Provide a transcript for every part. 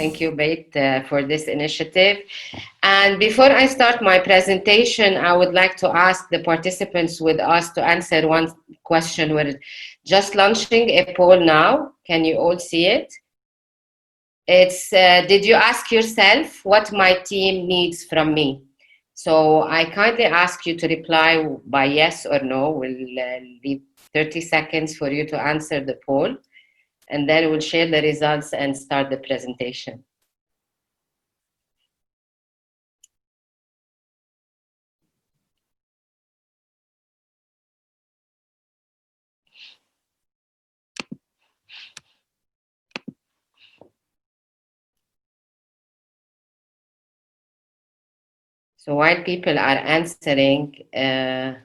Thank you, Bayt, for this initiative. And before I start my presentation, I would like to ask the participants with us to answer one question. We're just launching a poll now. Can you all see it? It's, did you ask yourself what my team needs from me? So I kindly ask you to reply by yes or no. We'll leave 30 seconds for you to answer the poll, and then we'll share the results and start the presentation. So while people are answering, can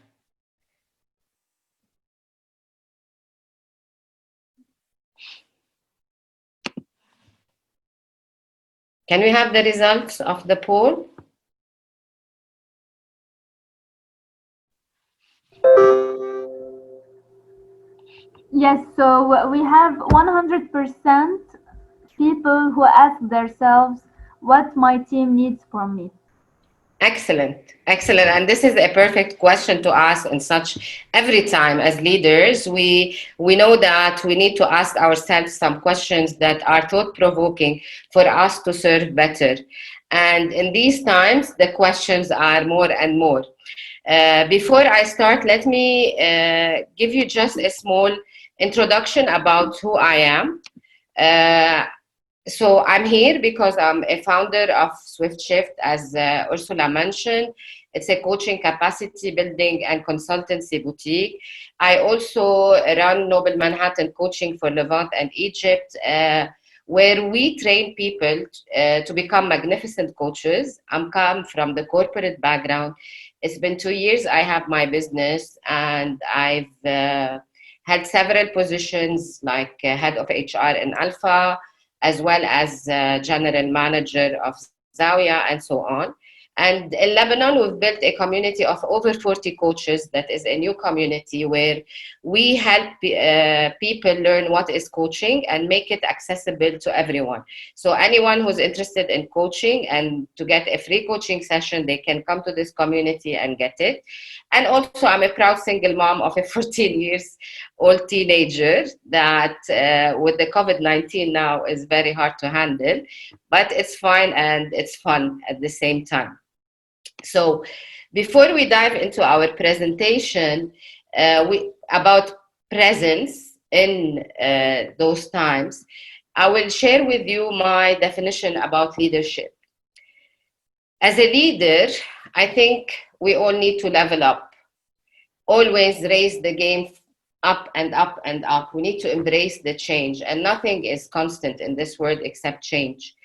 we have the results of the poll? Yes, so we have 100% people who ask themselves what my team needs from me. Excellent, excellent. And this is a perfect question to ask in such every time as leaders. We know that we need to ask ourselves some questions that are thought-provoking for us to serve better. And in these times, the questions are more and more. Before I start, let me give you just a small introduction about who I am. So I'm here because I'm a founder of Swift Shift, as Ursula mentioned. It's a coaching, capacity building, and consultancy boutique. I also run Noble Manhattan Coaching for Levant and Egypt, where we train people to become magnificent coaches. I'm come from the corporate background. It's been 2 years I have my business, and I've had several positions like head of HR in Alpha, as well as general manager of Zawiya, and so on. And in Lebanon, we've built a community of over 40 coaches. That is a new community where we help people learn what is coaching and make it accessible to everyone. So anyone who's interested in coaching and to get a free coaching session, they can come to this community and get it. And also, I'm a proud single mom of a 14 years old teenager that with the COVID-19 now is very hard to handle, but it's fine and it's fun at the same time. So before we dive into our presentation about presence in those times, I will share with you my definition about leadership. As a leader, I think we all need to level up. Always raise the game up and up and up. We need to embrace the change, and nothing is constant in this world except change.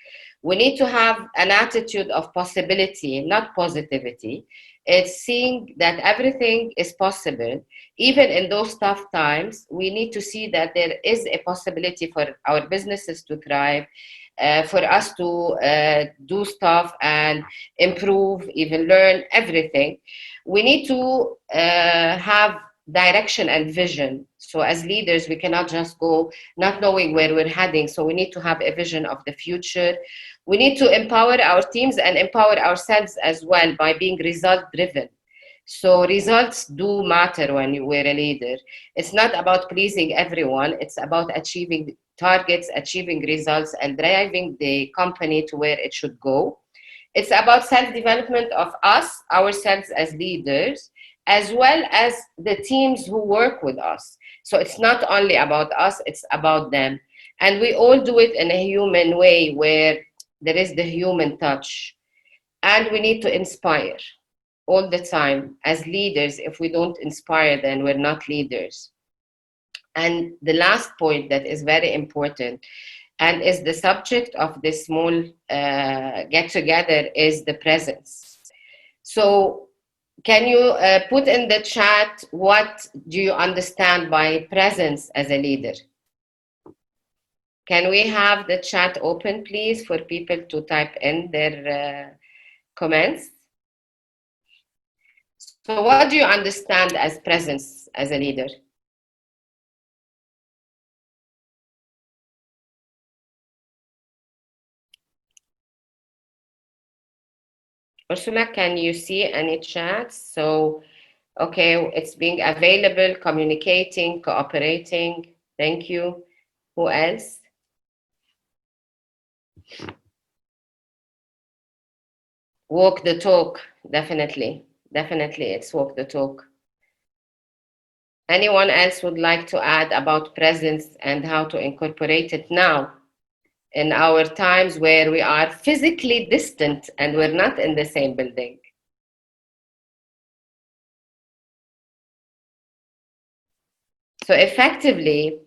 We need to have an attitude of possibility, not positivity. It's seeing that everything is possible. Even in those tough times, we need to see that there is a possibility for our businesses to thrive, for us to do stuff and improve, even learn everything. We need to have direction and vision. So as leaders, we cannot just go not knowing where we're heading. So we need to have a vision of the future. We need to empower our teams and empower ourselves as well by being result driven. So results do matter when we're a leader. It's not about pleasing everyone. It's about achieving targets, achieving results, and driving the company to where it should go. It's about self-development of us, ourselves as leaders, as well as the teams who work with us. So it's not only about us, it's about them. And we all do it in a human way where there is the human touch. And we need to inspire all the time as leaders. If we don't inspire, then we're not leaders. And the last point that is very important and is the subject of this small get-together is the presence. So can you put in the chat, what do you understand by presence as a leader? Can we have the chat open, please, for people to type in their comments? So what do you understand as presence as a leader? Ursula, can you see any chats? So, okay, it's being available, communicating, cooperating. Thank you. Who else? Walk the talk, definitely. Definitely, it's walk the talk. Anyone else would like to add about presence and how to incorporate it now in our times where we are physically distant and we're not in the same building? So effectively,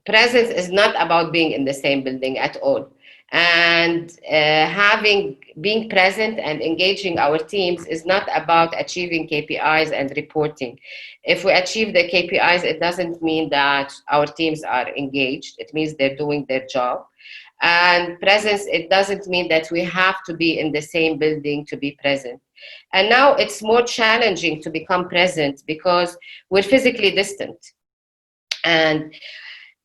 presence is not about being in the same building at all. And having being present and engaging our teams is not about achieving KPIs and reporting. If we achieve the KPIs, it doesn't mean that our teams are engaged. It means they're doing their job. And presence, it doesn't mean that we have to be in the same building to be present. And now it's more challenging to become present because we're physically distant. And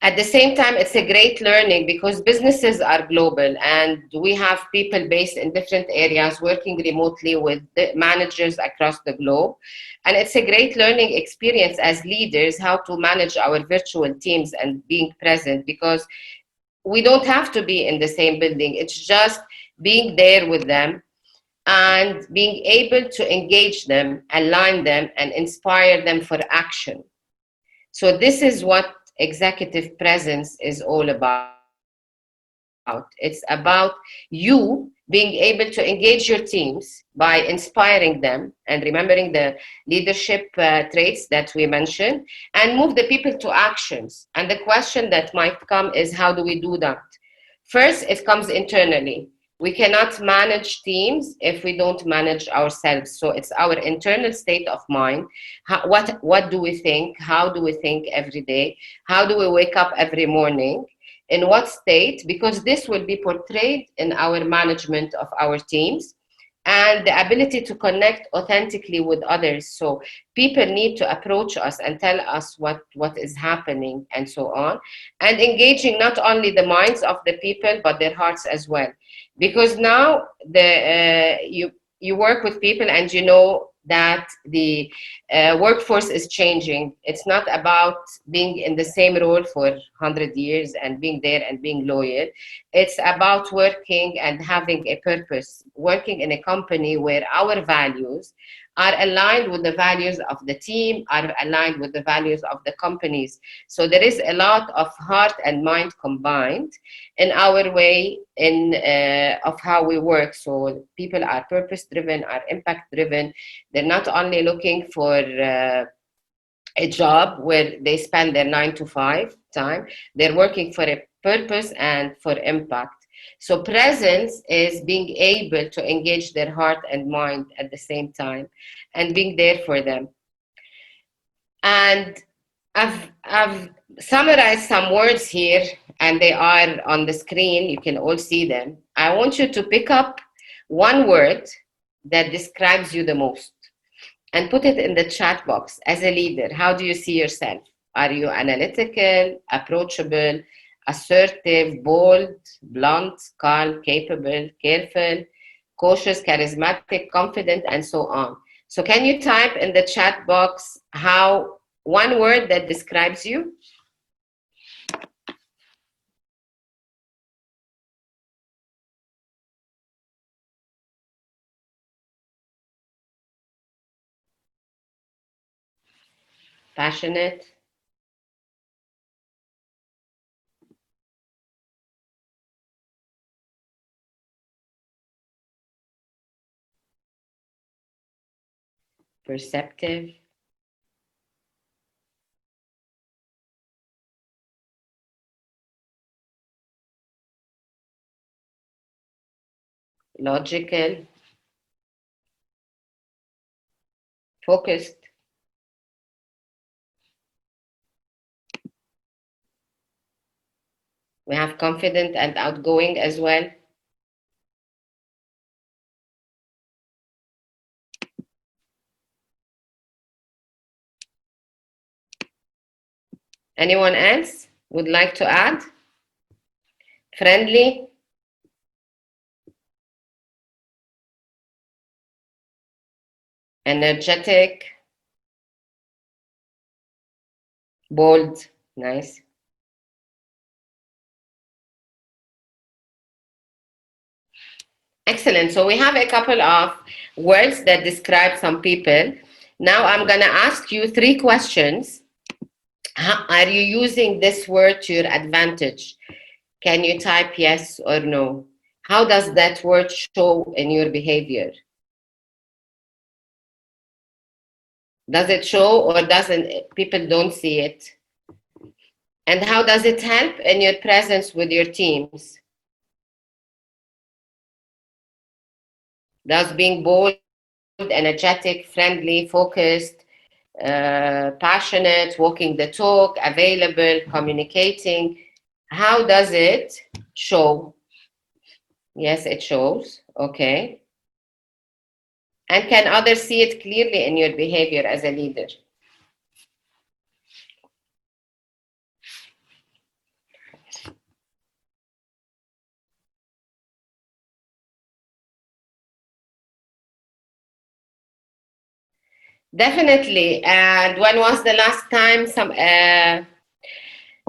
at the same time, it's a great learning because businesses are global and we have people based in different areas working remotely with the managers across the globe. And it's a great learning experience as leaders how to manage our virtual teams and being present, because we don't have to be in the same building. It's just being there with them and being able to engage them, align them, and inspire them for action. So this is what executive presence is all about. It's about you being able to engage your teams by inspiring them and remembering the leadership traits that we mentioned, and move the people to actions. And the question that might come is, how do we do that? First, it comes internally. We cannot manage teams if we don't manage ourselves. So it's our internal state of mind. What do we think? How do we think every day? How do we wake up every morning? In what state? Because this will be portrayed in our management of our teams, and the ability to connect authentically with others. So people need to approach us and tell us what is happening and so on, and engaging not only the minds of the people but their hearts as well. Because now you work with people and you know that the workforce is changing. It's not about being in the same role for 100 years and being there and being loyal. It's about working and having a purpose, working in a company where our values are aligned with the values of the team, are aligned with the values of the companies. So there is a lot of heart and mind combined in our way of how we work. So people are purpose driven, are impact driven. They're not only looking for a job where they spend their 9 to 5 time. They're working for a purpose and for impact. So presence is being able to engage their heart and mind at the same time and being there for them. And I've summarized some words here and they are on the screen. You can all see them. I want you to pick up one word that describes you the most and put it in the chat box. As a leader, how do you see yourself? Are you analytical, approachable, assertive, bold, blunt, calm, capable, careful, cautious, charismatic, confident, and so on? So can you type in the chat box how one word that describes you? Passionate, perceptive, logical, focused. We have confident and outgoing as well. Anyone else would like to add? Friendly, energetic, bold, nice. Excellent. So we have a couple of words that describe some people. Now I'm going to ask you 3 questions. Are you using this word to your advantage? Can you type yes or no? How does that word show in your behavior? Does it show or doesn't? People don't see it. And how does it help in your presence with your teams? Does being bold, energetic, friendly, focused, passionate, walking the talk, available, communicating, how does it show? Yes, it shows. Okay. And can others see it clearly in your behavior as a leader? Definitely. And when was the last time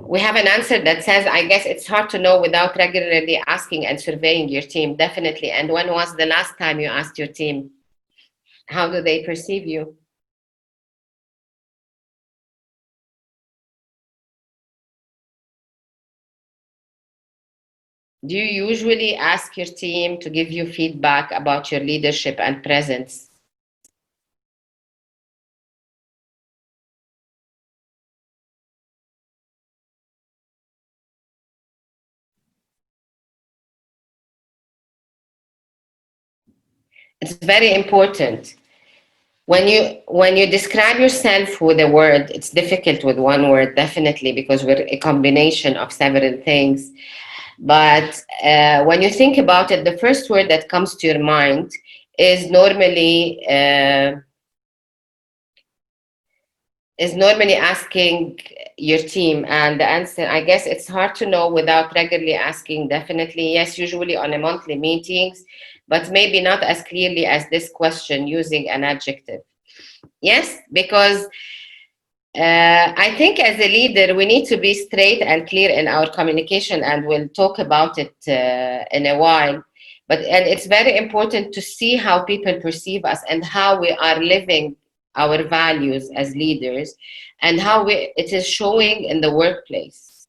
we have an answer that says, I guess it's hard to know without regularly asking and surveying your team. Definitely. And when was the last time you asked your team, how do they perceive you? Do you usually ask your team to give you feedback about your leadership and presence? It's very important. When you describe yourself with a word, it's difficult with one word, definitely, because we're a combination of several things. But when you think about it, the first word that comes to your mind is normally asking your team, and the answer, I guess it's hard to know without regularly asking. Definitely yes, usually on a monthly meetings, but maybe not as clearly as this question using an adjective. Yes, because I think as a leader we need to be straight and clear in our communication, and we'll talk about it in a while. And it's very important to see how people perceive us and how we are living our values as leaders, and how it is showing in the workplace.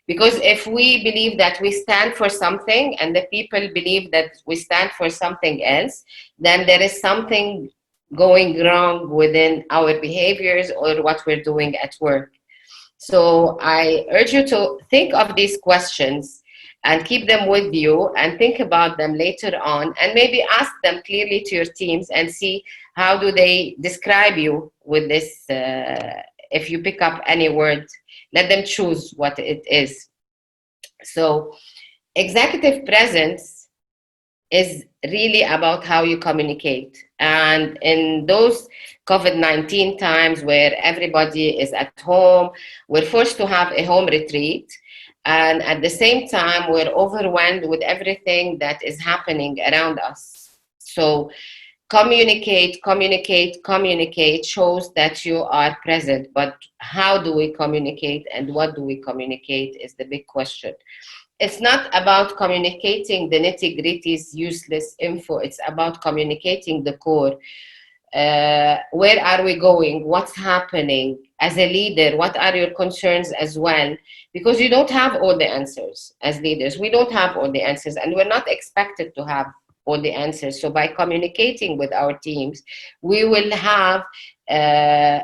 Because if we believe that we stand for something and the people believe that we stand for something else, then there is something going wrong within our behaviors or what we're doing at work. So I urge you to think of these questions and keep them with you and think about them later on, and maybe ask them clearly to your teams and see how do they describe you with this. If you pick up any word, let them choose what it is. So executive presence is really about how you communicate. And in those COVID-19 times where everybody is at home, we're forced to have a home retreat. And at the same time, we're overwhelmed with everything that is happening around us. So communicate, communicate, communicate shows that you are present. But how do we communicate and what do we communicate is the big question. It's not about communicating the nitty-gritties, useless info. It's about communicating the core. Where are we going? What's happening? As a leader, what are your concerns as well? Because you don't have all the answers as leaders. We don't have all the answers, and we're not expected to have all the answers. So by communicating with our teams, we will have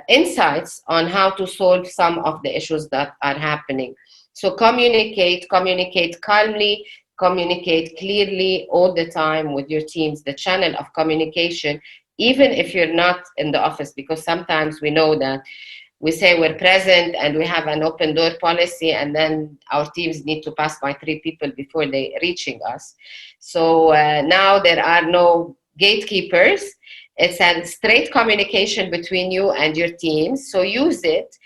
insights on how to solve some of the issues that are happening. So communicate, communicate calmly, communicate clearly all the time with your teams, the channel of communication, even if you're not in the office, because sometimes we know that we say we're present and we have an open door policy, and then our teams need to pass by 3 people before they reaching us. So now there are no gatekeepers. It's a straight communication between you and your teams. So use it.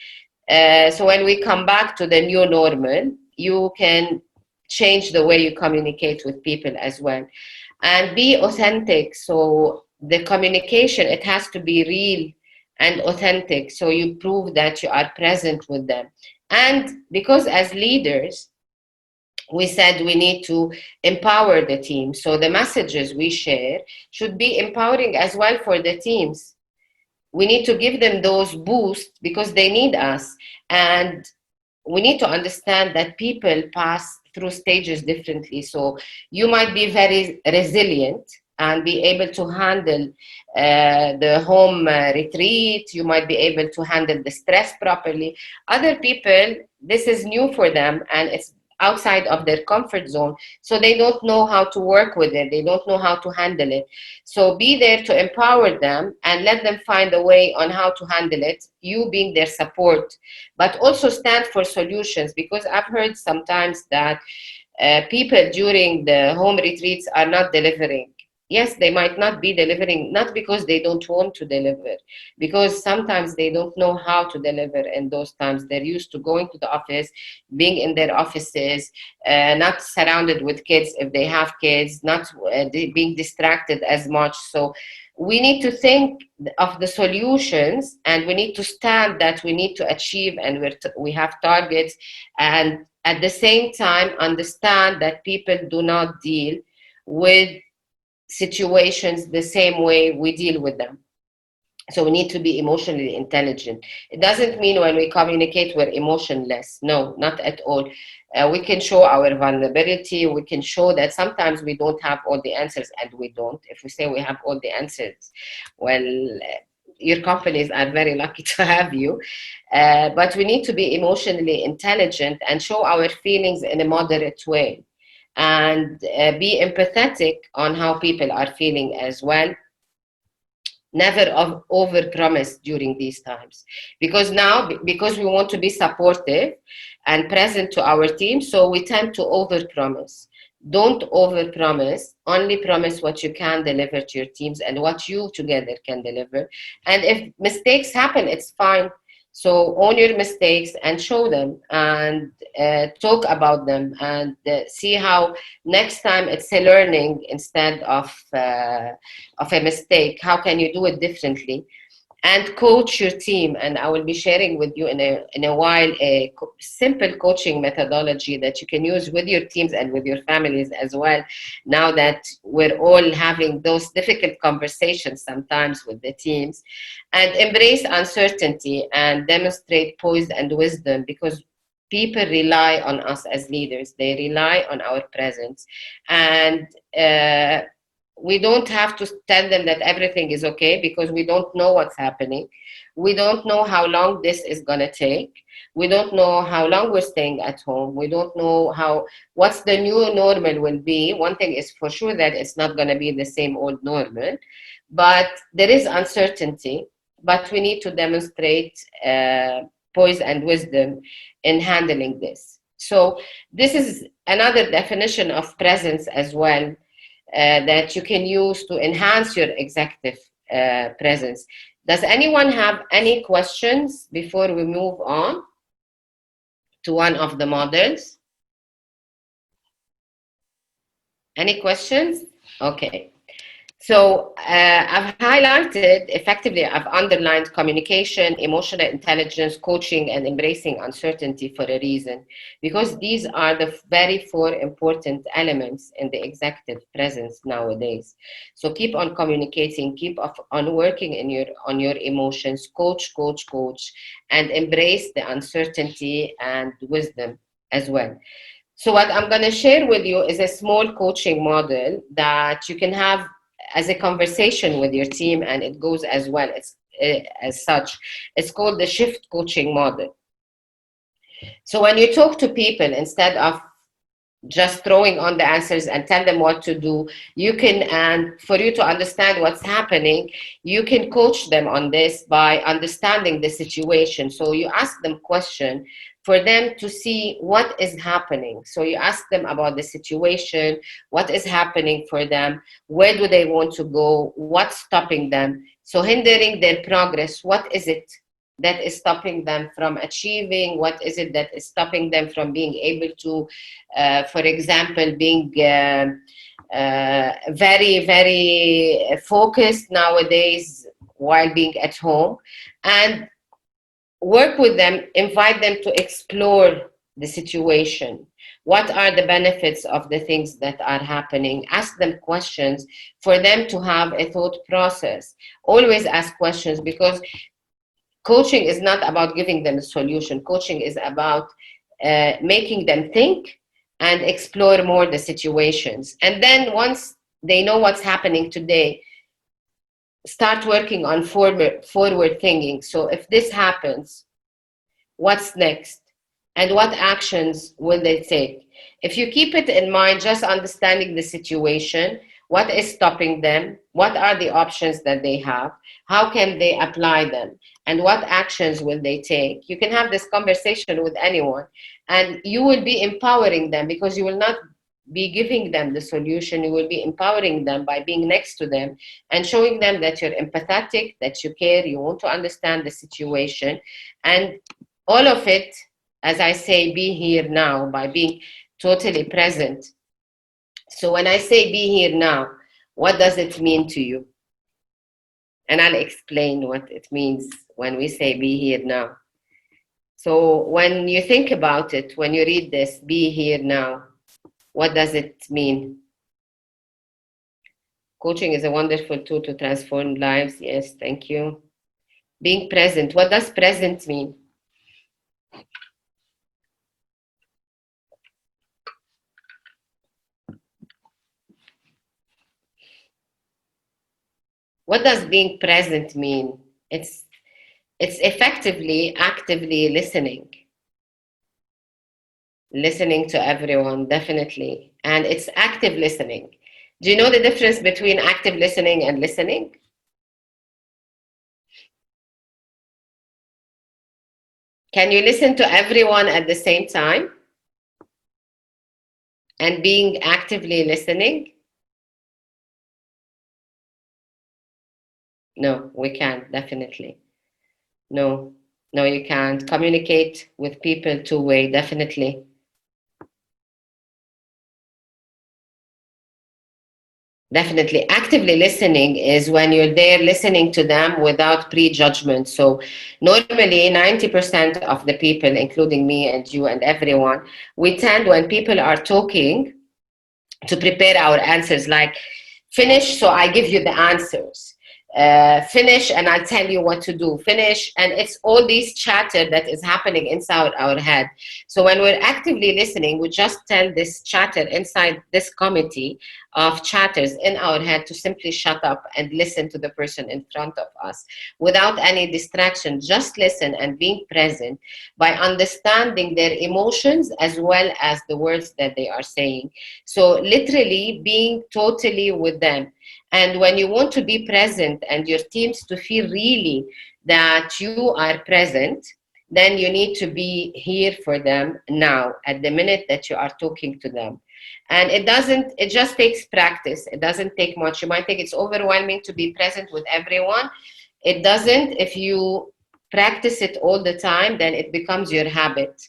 So when we come back to the new normal, you can change the way you communicate with people as well. And be authentic. So the communication, it has to be real and authentic. So you prove that you are present with them. And because as leaders, we said we need to empower the team. So the messages we share should be empowering as well for the teams. We need to give them those boosts because they need us. And we need to understand that people pass through stages differently. So you might be very resilient and be able to handle the home retreat. You might be able to handle the stress properly. Other people, this is new for them and it's outside of their comfort zone. So they don't know how to work with it. They don't know how to handle it. So be there to empower them and let them find a way on how to handle it, you being their support, but also stand for solutions. Because I've heard sometimes that people during the home retreats are not delivering. Yes, they might not be delivering, not because they don't want to deliver, because sometimes they don't know how to deliver in those times. They're used to going to the office, being in their offices, not surrounded with kids if they have kids, not being distracted as much. So we need to think of the solutions, and we need to stand that we need to achieve, and we have targets, and at the same time understand that people do not deal with situations the same way we deal with them. So we need to be emotionally intelligent. It doesn't mean when we communicate we're emotionless. No, not at all. We can show our vulnerability. We can show that sometimes we don't have all the answers, and we don't. If we say we have all the answers, well, your companies are very lucky to have you. But we need to be emotionally intelligent and show our feelings in a moderate way, and be empathetic on how people are feeling as well. Never over promise during these times, because now, because we want to be supportive and present to our team, so we tend to over promise. Don't over promise, only promise what you can deliver to your teams and what you together can deliver. And if mistakes happen, it's fine. So own your mistakes and show them, and talk about them, and see how next time it's a learning instead of a mistake. How can you do it differently? And coach your team. And I will be sharing with you in a while a simple coaching methodology that you can use with your teams and with your families as well, now that we're all having those difficult conversations sometimes with the teams. And embrace uncertainty and demonstrate poise and wisdom, because people rely on us as leaders. They rely on our presence. And we don't have to tell them that everything is okay, because we don't know what's happening. We don't know how long this is going to take. We don't know how long we're staying at home. We don't know what's the new normal will be. One thing is for sure, that it's not going to be the same old normal, but there is uncertainty. But we need to demonstrate poise and wisdom in handling this. So this is another definition of presence as well, that you can use to enhance your executive presence. Does anyone have any questions before we move on to one of the models? Any questions? Okay. So I've highlighted, effectively, I've underlined communication, emotional intelligence, coaching, and embracing uncertainty for a reason, because these are the very four important elements in the executive presence nowadays. So keep on communicating, keep on working on your emotions, coach, and embrace the uncertainty and wisdom as well. So what I'm going to share with you is a small coaching model that you can have as a conversation with your team, and it goes as well as such. It's called the shift coaching model. So when you talk to people, instead of just throwing on the answers and tell them what to do, you can, and for you to understand what's happening, you can coach them on this by understanding the situation. So you ask them question for them to see what is happening. So you ask them about the situation, what is happening for them, where do they want to go, what's stopping them, so hindering their progress. What is it that is stopping them from achieving? What is it that is stopping them from being able to, for example, being very, very focused nowadays while being at home, and work with them, invite them to explore the situation. What are the benefits of the things that are happening? Ask them questions for them to have a thought process. Always ask questions, because coaching is not about giving them a solution. Coaching is about making them think and explore more the situations. And then once they know what's happening today, start working on forward thinking. So if this happens, what's next? And what actions will they take? If you keep it in mind, just understanding the situation, what is stopping them, what are the options that they have, how can they apply them, and what actions will they take? You can have this conversation with anyone, and you will be empowering them, because you will not be giving them the solution. You will be empowering them by being next to them and showing them that you're empathetic, that you care, you want to understand the situation. And all of it, as I say, be here now, by being totally present. So when I say be here now, what does it mean to you? And I'll explain what it means when we say be here now. So when you think about it, when you read this, be here now, what does it mean? Coaching is a wonderful tool to transform lives. Yes, thank you. Being present, what does present mean? What does being present mean? It's effectively, actively listening. Listening to everyone, definitely. And it's active listening. Do you know the difference between active listening and listening? Can you listen to everyone at the same time and being actively listening? No, we can't, definitely. No, no, you can't. Communicate with people two-way, definitely. Definitely. Actively listening is when you're there listening to them without prejudgment. So normally 90% of the people, including me and you and everyone, we tend, when people are talking, to prepare our answers, like finish so I give you the answers. Finish and I'll tell you what to do. Finish, and it's all this chatter that is happening inside our head. So when we're actively listening, we just tell this chatter inside this committee of chatters in our head to simply shut up and listen to the person in front of us without any distraction. Just listen and being present by understanding their emotions as well as the words that they are saying. So literally being totally with them. And when you want to be present and your teams to feel really that you are present, then you need to be here for them now, at the minute that you are talking to them. And it just takes practice. It doesn't take much. You might think it's overwhelming to be present with everyone. It doesn't. If you practice it all the time, then it becomes your habit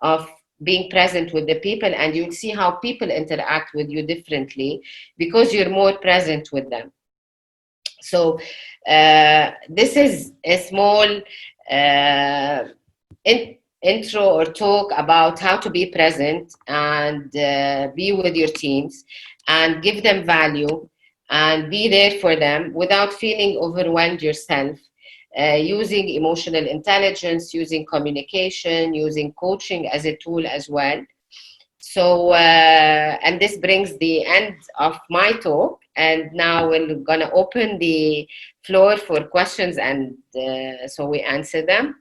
of being present with the people, and you'll see how people interact with you differently because you're more present with them. So this is a small intro or talk about how to be present and be with your teams and give them value and be there for them without feeling overwhelmed yourself. Using emotional intelligence, using communication, using coaching as a tool as well. So, and this brings the end of my talk. And now we're going to open the floor for questions, and so we answer them.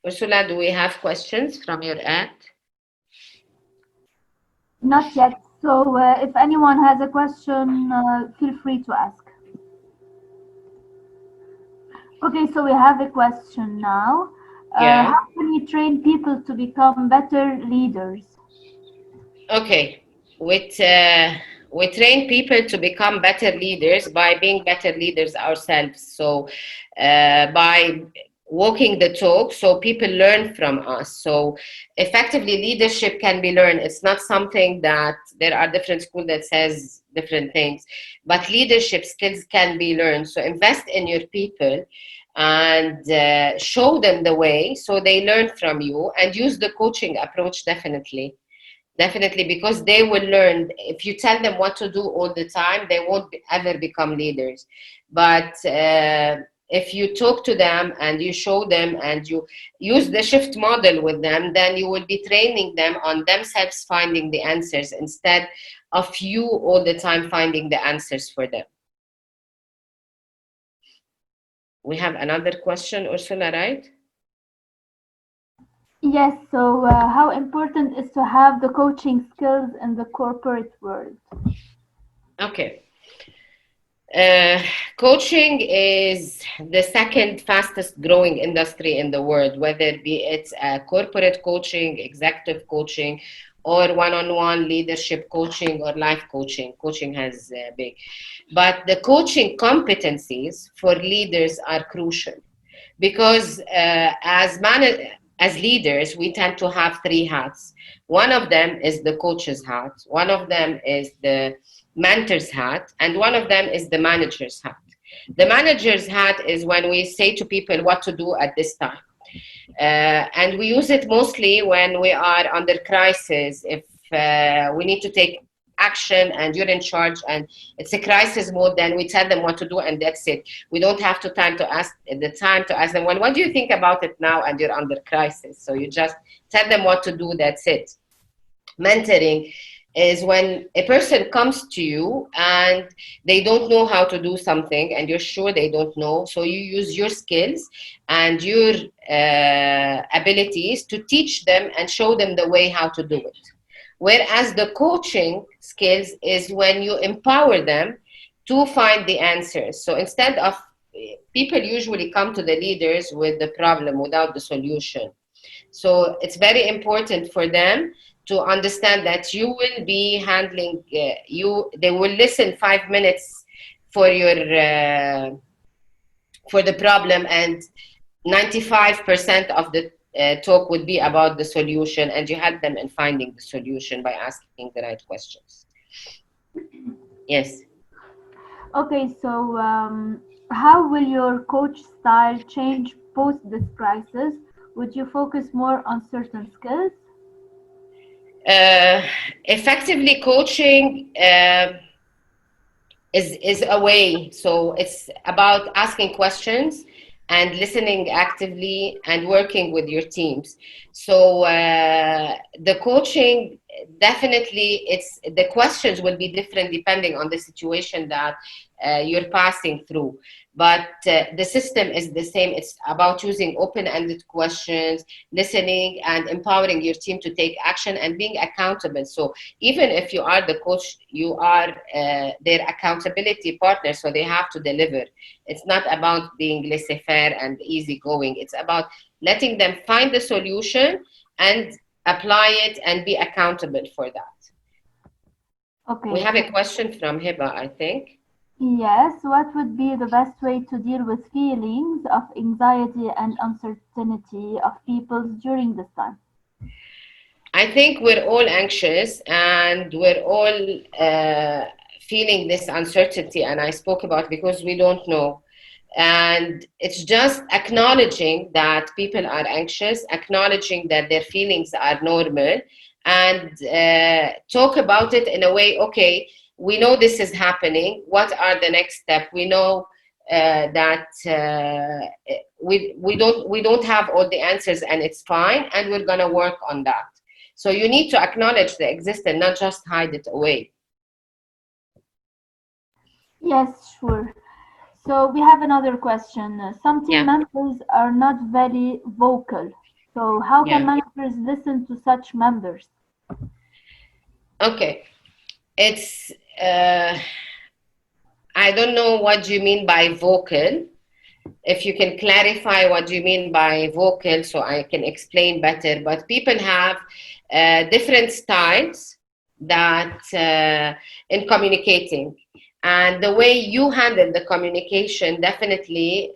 Ursula, do we have questions from your end? Not yet. So if anyone has a question, feel free to ask. Okay, so we have a question now. Yeah. How can we train people to become better leaders? Okay, we train people to become better leaders by being better leaders ourselves. So by walking the talk, so people learn from us. So effectively, leadership can be learned. It's not something that there are different schools that says different things, but leadership skills can be learned. So invest in your people and show them the way so they learn from you, and use the coaching approach. Definitely, because they will learn. If you tell them what to do all the time, they won't ever become leaders. But if you talk to them and you show them and you use the shift model with them, then you will be training them on themselves finding the answers instead of you all the time finding the answers for them. We have another question, Ursula, right? Yes, so how important is to have the coaching skills in the corporate world? Okay. Coaching is the second fastest growing industry in the world, whether it's corporate coaching, executive coaching, or one-on-one leadership coaching or life coaching. Coaching has big. But the coaching competencies for leaders are crucial because as leaders, we tend to have three hats. One of them is the coach's hat, one of them is the mentor's hat, and one of them is the manager's hat. The manager's hat is when we say to people what to do at this time. And we use it mostly when we are under crisis, if we need to take action and you're in charge and it's a crisis mode, then we tell them what to do and that's it. We don't have the time to ask them, well, what do you think about it now, and you're under crisis. So you just tell them what to do, that's it. Mentoring is when a person comes to you and they don't know how to do something and you're sure they don't know, so you use your skills and your abilities to teach them and show them the way how to do it. Whereas the coaching skills is when you empower them to find the answers. So instead of, people usually come to the leaders with the problem without the solution. So it's very important for them to understand that you will be handling they will listen 5 minutes for your for the problem, and 95% of the talk would be about the solution, and you help them in finding the solution by asking the right questions. Yes. Okay, so how will your coach style change post this crisis? Would you focus more on certain skills? uh, Effectively coaching is a way. So it's about asking questions and listening actively and working with your teams. So the coaching, definitely, it's the questions will be different depending on the situation that you're passing through. But the system is the same. It's about using open-ended questions, listening, and empowering your team to take action and being accountable. So even if you are the coach, you are their accountability partner, so they have to deliver. It's not about being laissez-faire and easygoing. It's about letting them find the solution and apply it and be accountable for that. We Okay, have so a question from Hiba, I think. yes, what would be the best way to deal with feelings of anxiety and uncertainty of people during this time? I think we're all anxious and we're all feeling this uncertainty, and I spoke about because we don't know. And it's just acknowledging that people are anxious, acknowledging that their feelings are normal, and talk about it in a way, okay, we know this is happening. What are the next steps? We know that we don't have all the answers, and it's fine, and we're gonna work on that. So you need to acknowledge the existence, not just hide it away. Yes, sure. So we have another question. Some team Yeah, members are not very vocal. So how can yeah. managers listen to such members? Okay. It's I don't know what you mean by vocal. If you can clarify what you mean by vocal, so I can explain better. But people have different styles that in communicating, and the way you handle the communication definitely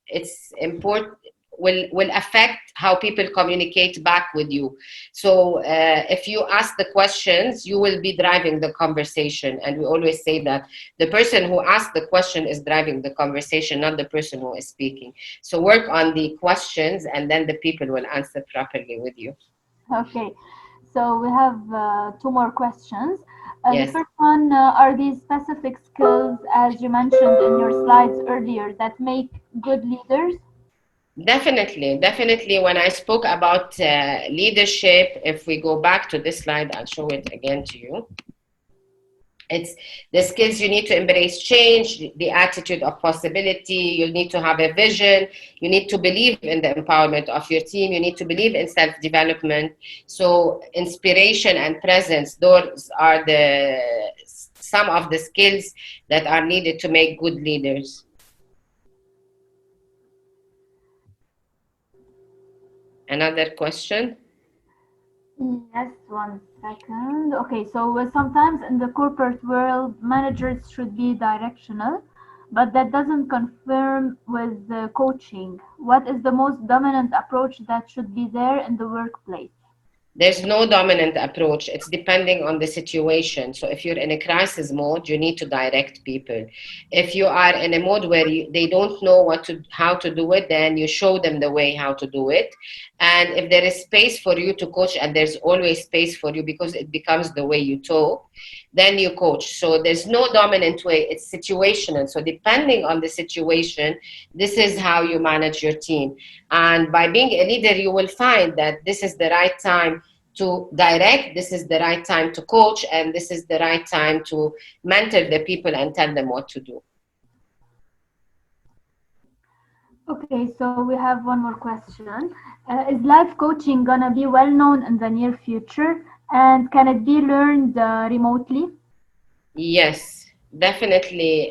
it's important, will affect how people communicate back with you. So if you ask the questions, you will be driving the conversation. And we always say that the person who asked the question is driving the conversation, not the person who is speaking. So work on the questions, and then the people will answer properly with you. Okay, so we have two more questions. The Yes. first one, are these specific skills, as you mentioned in your slides earlier, that make good leaders? Definitely, definitely. When I spoke about leadership, if we go back to this slide, I'll show it again to you. It's the skills. You need to embrace change, the attitude of possibility. You need to have a vision. You need to believe in the empowerment of your team. You need to believe in self-development. So inspiration and presence, those are the some of the skills that are needed to make good leaders. Another question? Yes, one second. Okay, so sometimes in the corporate world, managers should be directional, but that doesn't confirm with the coaching. What is the most dominant approach that should be there in the workplace? There's no dominant approach. It's depending on the situation. So if you're in a crisis mode, you need to direct people. If you are in a mode where they don't know how to do it, then you show them the way how to do it. And if there is space for you to coach, and there's always space for you because it becomes the way you talk, then you coach. So there's no dominant way. It's situational. So depending on the situation, this is how you manage your team. And by being a leader, you will find that this is the right time to direct, this is the right time to coach, and this is the right time to mentor the people and tell them what to do. Okay, so we have one more question. Is life coaching gonna be well known in the near future? And can it be learned remotely? Yes, definitely.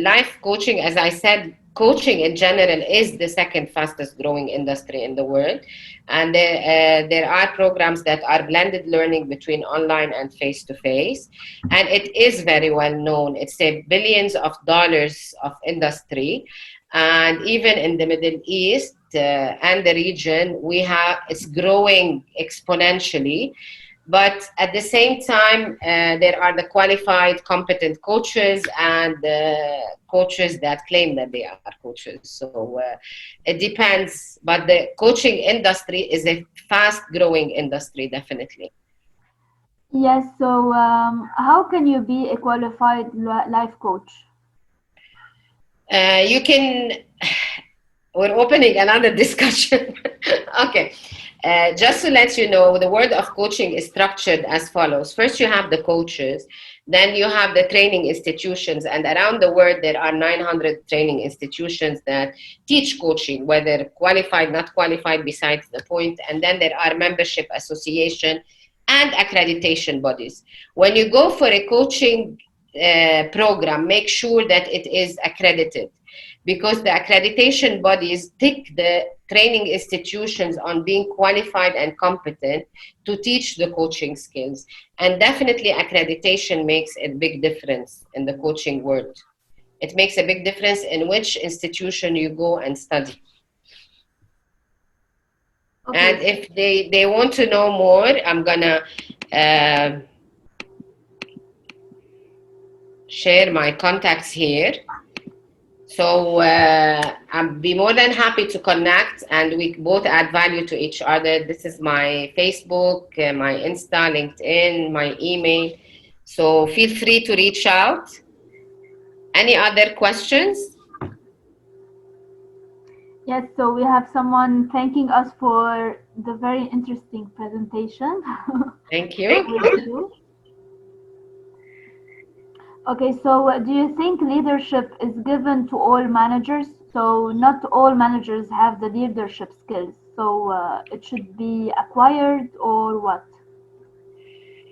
Life coaching, as I said, coaching in general is the second fastest growing industry in the world. And there are programs that are blended learning between online and face to face. And it is very well known. It's a billions of dollars of industry. And even in the Middle East and the region, it's growing exponentially. But at the same time, there are the qualified, competent coaches and coaches that claim that they are coaches. So it depends. But the coaching industry is a fast growing industry, definitely. Yes, so how can you be a qualified life coach? You can, we're opening another discussion. Okay. Just to let you know, the world of coaching is structured as follows. First, you have the coaches, then you have the training institutions, and around the world, there are 900 training institutions that teach coaching, whether qualified, not qualified, besides the point. And then there are membership association and accreditation bodies. When you go for a coaching program, make sure that it is accredited, because the accreditation bodies tick the training institutions on being qualified and competent to teach the coaching skills. And definitely accreditation makes a big difference in the coaching world. It makes a big difference in which institution you go and study. Okay. And if they want to know more, I'm gonna share my contacts here. So I'd be more than happy to connect, and we both add value to each other. This is my Facebook, my Insta, LinkedIn, my email. So feel free to reach out. Any other questions? Yes, so we have someone thanking us for the very interesting presentation. Thank you. With you. Okay, so do you think leadership is given to all managers? So not all managers have the leadership skills. So it should be acquired or what?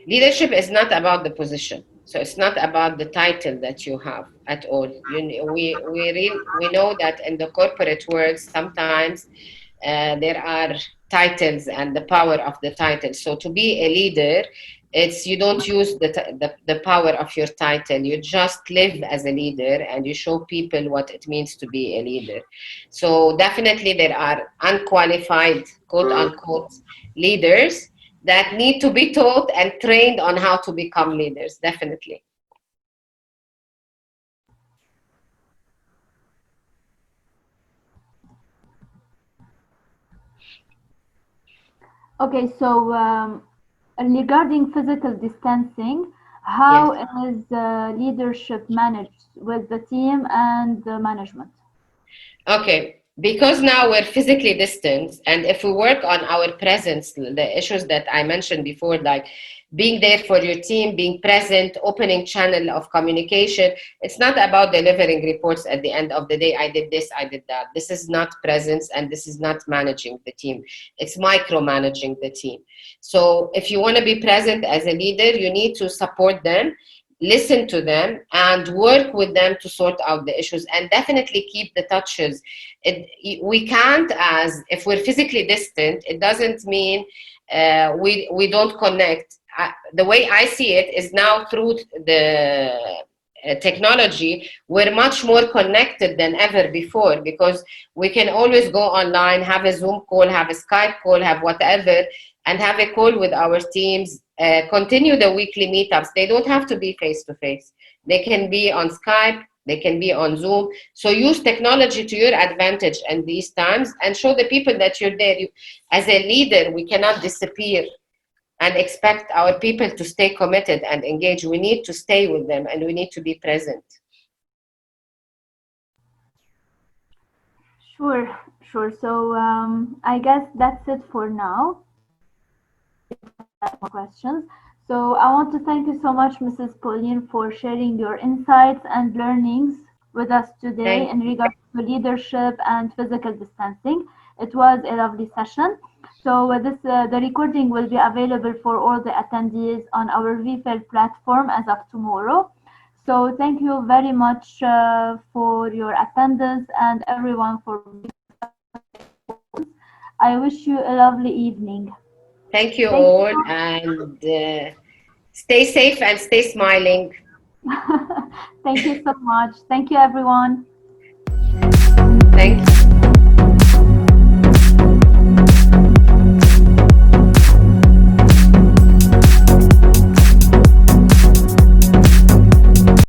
Leadership is not about the position. So it's not about the title that you have at all. We know that in the corporate world, sometimes there are titles and the power of the title. So to be a leader You don't use the power of your title. You just live as a leader and you show people what it means to be a leader. So definitely there are unqualified, quote unquote, leaders that need to be taught and trained on how to become leaders, definitely. Okay, so regarding physical distancing, Yes. how is leadership managed with the team and the management? Okay, because now we're physically distant, and if we work on our presence, the issues that I mentioned before, like being there for your team, being present, opening channel of communication, it's not about delivering reports at the end of the day. I did this, I did that. This is not presence, and this is not managing the team. It's micromanaging the team. So if you want to be present as a leader, you need to support them, listen to them, and work with them to sort out the issues, and definitely keep the touches. We can't, as if we're physically distant, it doesn't mean we don't connect. The way I see it is now through the technology, we're much more connected than ever before, because we can always go online, have a Zoom call, have a Skype call, have whatever, and have a call with our teams, continue the weekly meetups. They don't have to be face to face. They can be on Skype, they can be on Zoom. So use technology to your advantage in these times and show the people that you're there. As a leader, we cannot disappear and expect our people to stay committed and engaged. We need to stay with them and we need to be present. Sure, sure. So I guess that's it for now. More questions. So I want to thank you so much, Mrs. Pauline, for sharing your insights and learnings with us today Thank in regards to leadership and physical distancing. It was a lovely session. So the recording will be available for all the attendees on our VFL platform as of tomorrow. So thank you very much for your attendance and everyone for. I wish you a lovely evening. Thank you Thank all, you. and stay safe and stay smiling. Thank you so much. Thank you, everyone. Thank you.